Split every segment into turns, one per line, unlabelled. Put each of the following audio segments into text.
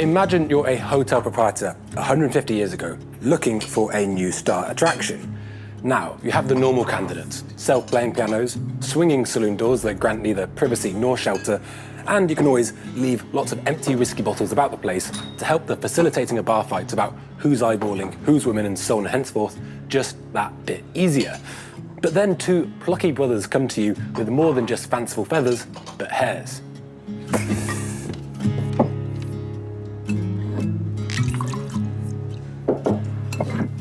Imagine you're a hotel proprietor 150 years ago looking for a new star attraction. Now, you have the normal candidates: self-playing pianos, swinging saloon doors that grant neither privacy nor shelter, and you can always leave lots of empty whiskey bottles about the place to help the facilitating of bar fights about who's eyeballing, who's women, and so on and henceforth, just that bit easier. But then two plucky brothers come to you with more than just fanciful feathers, but hairs.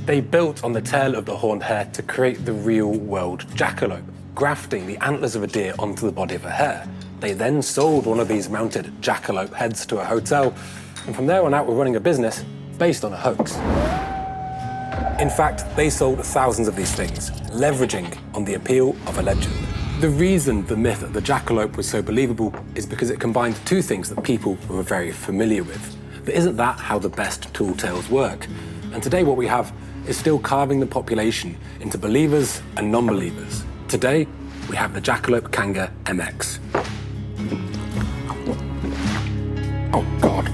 They built on the tail of the horned hare to create the real-world jackalope, grafting the antlers of a deer onto the body of a hare. They then sold one of these mounted jackalope heads to a hotel, and from there on out were running a business based on a hoax. In fact, they sold thousands of these things, leveraging on the appeal of a legend. The reason the myth of the jackalope was so believable is because it combined two things that people were very familiar with. But isn't that how the best tall tales work? And today what we have is still carving the population into believers and non-believers. Today, we have the Jackalope Kanga MX. Oh, God.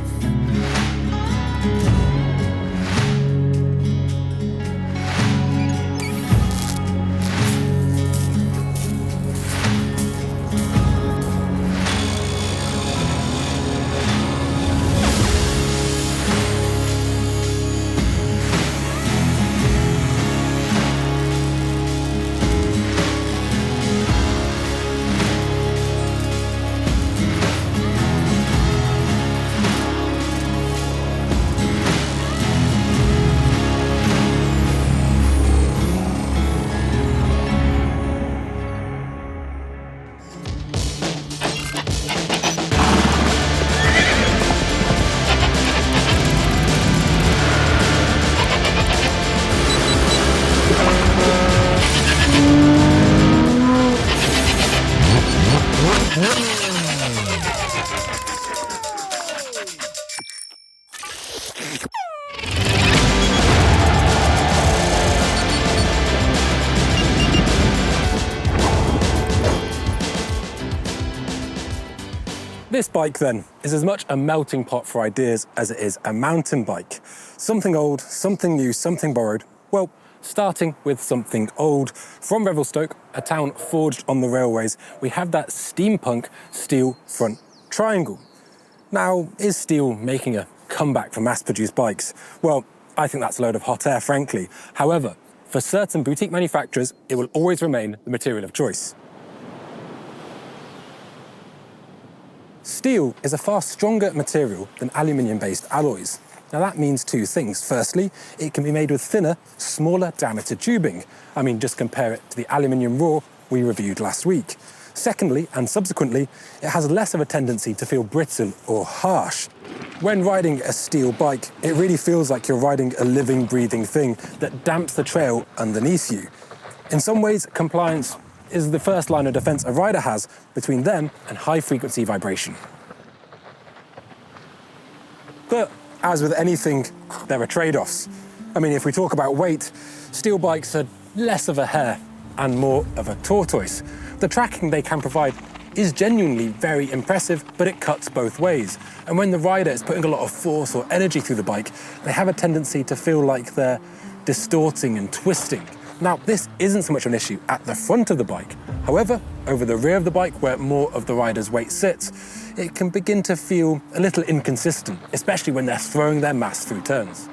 This bike, then, is as much a melting pot for ideas as it is a mountain bike. Something old, something new, something borrowed. Well, starting with something old. From Revelstoke, a town forged on the railways, we have that steampunk steel front triangle. Now, is steel making a comeback for mass-produced bikes? Well, I think that's a load of hot air, frankly. However, for certain boutique manufacturers, it will always remain the material of choice. Steel is a far stronger material than aluminium-based alloys. Now that means two things. Firstly, it can be made with thinner, smaller diameter tubing. I mean, just compare it to the aluminium raw we reviewed last week. Secondly, and subsequently, it has less of a tendency to feel brittle or harsh. When riding a steel bike, it really feels like you're riding a living, breathing thing that damps the trail underneath you. In some ways, compliance is the first line of defense a rider has between them and high-frequency vibration. But as with anything, there are trade-offs. I mean, if we talk about weight, steel bikes are less of a hare and more of a tortoise. The tracking they can provide is genuinely very impressive, but it cuts both ways. And when the rider is putting a lot of force or energy through the bike, they have a tendency to feel like they're distorting and twisting. Now, this isn't so much an issue at the front of the bike. However, over the rear of the bike, where more of the rider's weight sits, it can begin to feel a little inconsistent, especially when they're throwing their mass through turns.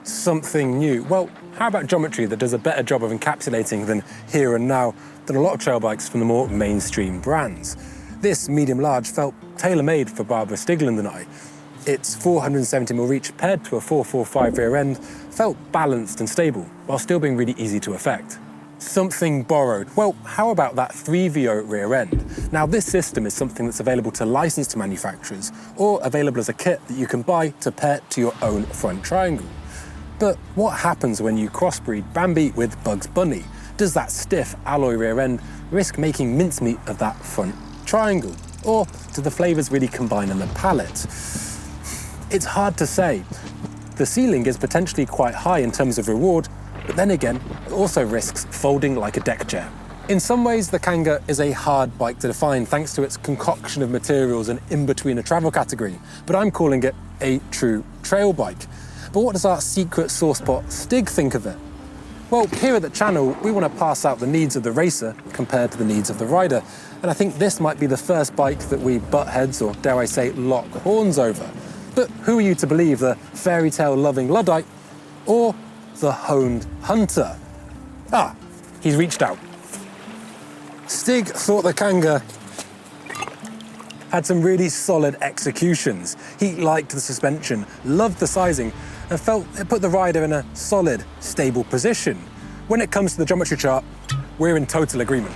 Something new. Well, how about geometry that does a better job of encapsulating than here and now than a lot of trail bikes from the more mainstream brands? This medium-large felt tailor-made for Barbara Stigland and I. Its 470mm reach paired to a 445 rear end felt balanced and stable, while still being really easy to effect. Something borrowed. Well, how about that 3VO rear end? Now, this system is something that's available to licensed manufacturers, or available as a kit that you can buy to pair to your own front triangle. But what happens when you crossbreed Bambi with Bugs Bunny? Does that stiff alloy rear end risk making mincemeat of that front triangle? Or do the flavors really combine in the palate? It's hard to say. The ceiling is potentially quite high in terms of reward, but then again, it also risks folding like a deck chair. In some ways, the Kanga is a hard bike to define thanks to its concoction of materials and in-between a travel category, but I'm calling it a true trail bike. But what does our secret sore spot Stig think of it? Well, here at the channel, we want to pass out the needs of the racer compared to the needs of the rider, and I think this might be the first bike that we butt heads, or dare I say, lock horns over. But who are you to believe, the fairy tale loving Luddite or the honed hunter? Ah, he's reached out. Stig thought the Kanga had some really solid executions. He liked the suspension, loved the sizing, and felt it put the rider in a solid, stable position. When it comes to the geometry chart, we're in total agreement.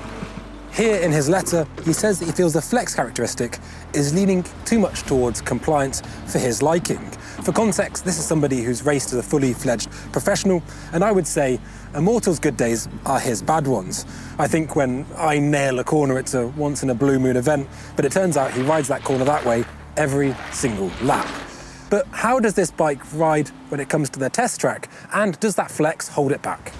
Here in his letter, he says that he feels the flex characteristic is leaning too much towards compliance for his liking. For context, this is somebody who's raced as a fully fledged professional, and I would say a mortal's good days are his bad ones. I think when I nail a corner, it's a once in a blue moon event, but it turns out he rides that corner that way every single lap. But how does this bike ride when it comes to the test track, and does that flex hold it back?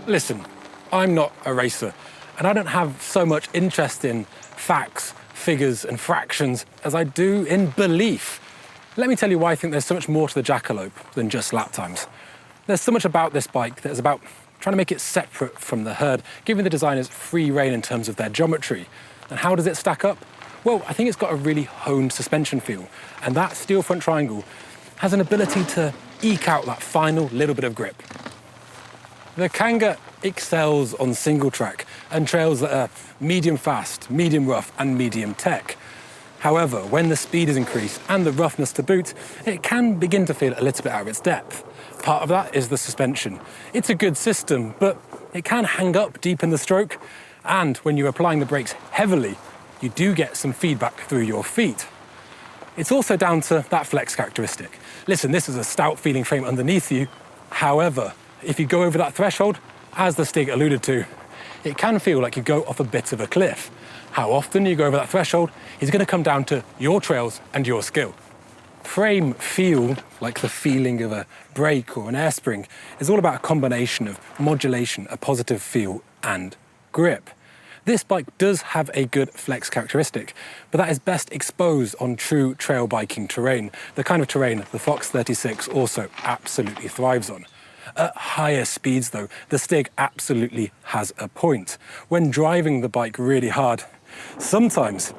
Listen, I'm not a racer, and I don't have so much interest in facts, figures, and fractions as I do in belief. Let me tell you why I think there's so much more to the Jackalope than just lap times. There's so much about this bike that is about trying to make it separate from the herd, giving the designers free rein in terms of their geometry. And how does it stack up? Well, I think it's got a really honed suspension feel, and that steel front triangle has an ability to eke out that final little bit of grip. The Kanga excels on single track and trails that are medium fast, medium rough, and medium tech. However, when the speed is increased and the roughness to boot, it can begin to feel a little bit out of its depth. Part of that is the suspension. It's a good system, but it can hang up deep in the stroke, and when you're applying the brakes heavily, you do get some feedback through your feet. It's also down to that flex characteristic. Listen, this is a stout feeling frame underneath you. However, if you go over that threshold, as the Stig alluded to, it can feel like you go off a bit of a cliff. How often you go over that threshold is going to come down to your trails and your skill. Frame feel, like the feeling of a brake or an air spring, is all about a combination of modulation, a positive feel, and grip. This bike does have a good flex characteristic, but that is best exposed on true trail biking terrain, the kind of terrain the Fox 36 also absolutely thrives on. At higher speeds, though, the Stig absolutely has a point. When driving the bike really hard, sometimes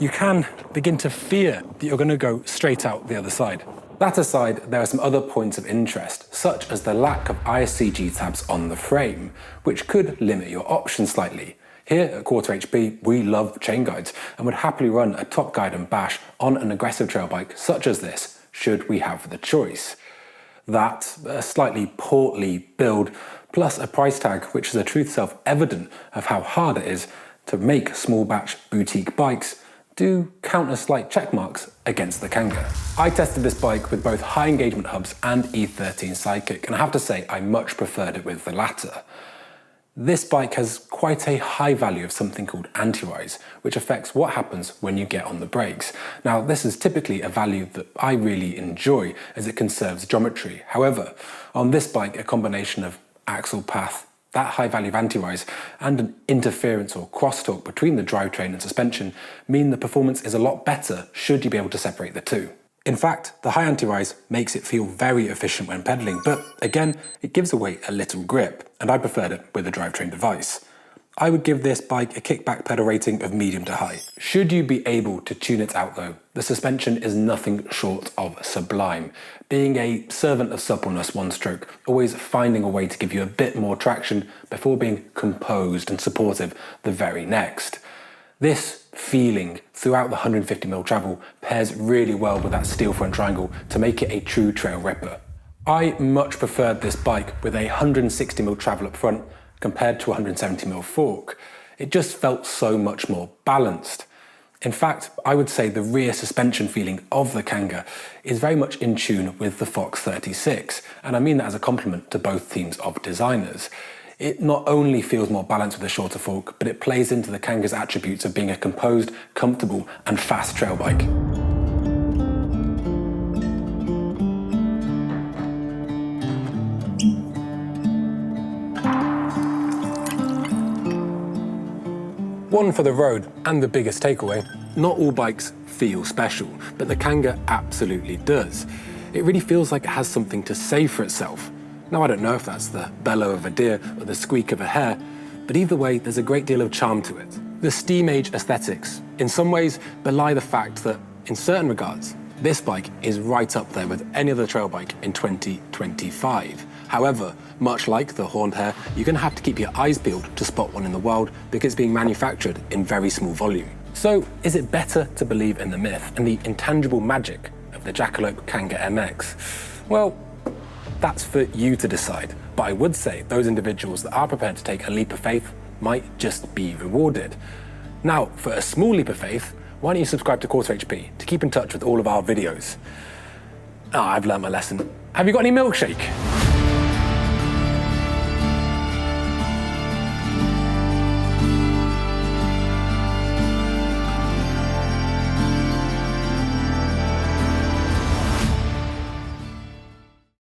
you can begin to fear that you're going to go straight out the other side. That aside, there are some other points of interest, such as the lack of ISCG tabs on the frame, which could limit your options slightly. Here at QuarterHP, we love chain guides and would happily run a top guide and bash on an aggressive trail bike such as this, should we have the choice. That, a slightly portly build, plus a price tag which is a truth self-evident of how hard it is to make small batch boutique bikes, do count as slight check marks against the Kanga. I tested this bike with both high engagement hubs and E13 Sidekick, and I have to say I much preferred it with the latter. This bike has quite a high value of something called anti-rise, which affects what happens when you get on the brakes. Now, this is typically a value that I really enjoy as it conserves geometry. However, on this bike, a combination of axle path, that high value of anti-rise, and an interference or crosstalk between the drivetrain and suspension mean the performance is a lot better should you be able to separate the two. In fact, the high anti-rise makes it feel very efficient when pedaling, but again, it gives away a little grip, and I preferred it with the drivetrain device. I would give this bike a kickback pedal rating of medium to high. Should you be able to tune it out though, the suspension is nothing short of sublime. Being a servant of suppleness one stroke, always finding a way to give you a bit more traction before being composed and supportive the very next. This feeling throughout the 150mm travel pairs really well with that steel front triangle to make it a true trail ripper. I much preferred this bike with a 160mm travel up front compared to a 170mm fork. It just felt so much more balanced. In fact, I would say the rear suspension feeling of the Kanga is very much in tune with the Fox 36, and I mean that as a compliment to both teams of designers. It not only feels more balanced with a shorter fork, but it plays into the Kanga's attributes of being a composed, comfortable, and fast trail bike. One for the road, and the biggest takeaway, not all bikes feel special, but the Kanga absolutely does. It really feels like it has something to say for itself. Now, I don't know if that's the bellow of a deer or the squeak of a hare, but either way, there's a great deal of charm to it. The steam age aesthetics, in some ways, belie the fact that, in certain regards, this bike is right up there with any other trail bike in 2025. However, much like the horned hare, you're going to have to keep your eyes peeled to spot one in the wild because it's being manufactured in very small volume. So, is it better to believe in the myth and the intangible magic of the Jackalope Kanga MX? Well, that's for you to decide. But I would say those individuals that are prepared to take a leap of faith might just be rewarded. Now, for a small leap of faith, why don't you subscribe to QuarterHP to keep in touch with all of our videos? I've learned my lesson. Have you got any milkshake?